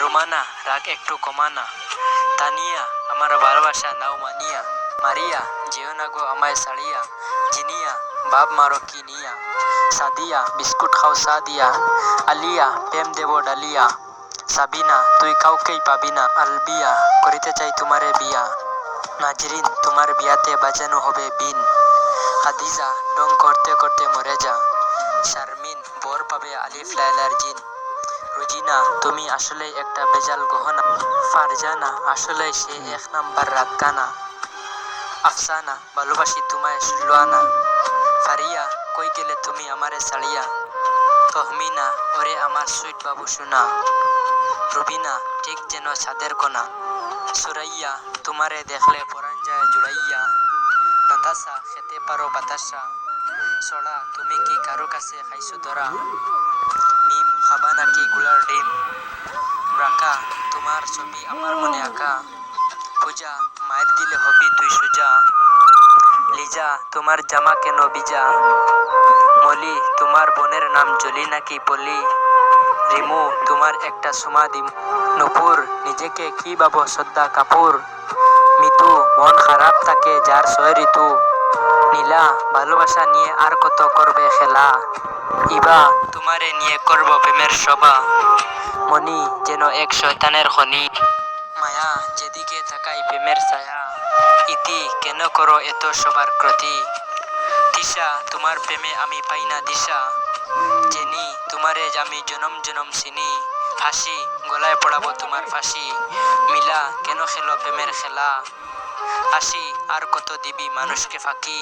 রোমানা রাগ একটু কমানা, তানিয়া আমার ভালোবাসা নাও মানিয়া, মারিয়া যেও না গো আমায় ছাড়িয়া, জিনিয়া বাপ মারো কি নিয়া, সাদিয়া বিস্কুট খাও সাদিয়া, আলিয়া প্রেম দেব ডালিয়া, সাবিনা তুই কাউকেই পাবি না, আলবিয়া করিতে চাই তোমারে বিয়া, নাজরিন তোমার বিয়াতে বাজানো হবে বিন, খাদিজা ডং করতে করতে মরে যা, শারমিন বর পাবে আলিফ লায়লার জিন, রুজিনা তুমি আসলে একটা বেজাল গহনা, ফারজানা আসলে সে এক নাম্বার রাতকানা, আফসানা ভালোবাসি তোমায় সুলওয়ানা, ফারিয়া কই গেলে তুমি আমারে ছাড়িয়া, তহমিনা ওরে আমার সুইট বাবু সোনা, রুবিনা ঠিক যেন ছাদের কোনা, সুরাইয়া তোমারে দেখলে পরাণ যায় জুড়াইয়া, নাতাসা খেতে পারো বাতাসা, সড়া তুমি কি কারো কাছে খাইছো ধরা, মিম খাবা নাকি গুলার ডিম, রাকা তোমার ছবি আমার মনে আঁকা, পূজা মায়ের দিলে হবি তুই সুজা, লিজা তোমার জামা কেন বিজা, মলি তোমার বোনের নাম জলি নাকি পলি, রিমু তোমার একটা সুমা দিম, নুপুর নিজেকে কি ভাবো শ্রদ্ধা কাপুর, মিতু মন খারাপ থাকে যার 6 ঋতু, নীলা ভালোবাসা নিয়ে আর কত করবে খেলা, ইবা তোমারে নিয়ে করব প্রেমের সভা, মনি যেন এক শয়তানের খনি, মায়া যেদিকে তাকাই প্রেমের ছায়া, ইতি কেন করো এত সবার ক্রতি, তিশা তোমার প্রেমে আমি পাই না দিশা, জেনি তোমারে আমি জনম জনম চিনি, হাসি গলায় পড়াবো তোমার ফাঁসি, মিলা কেন খেলো প্রেমের খেলা, আসি আর কত দিবি মানুষকে ফাঁকি।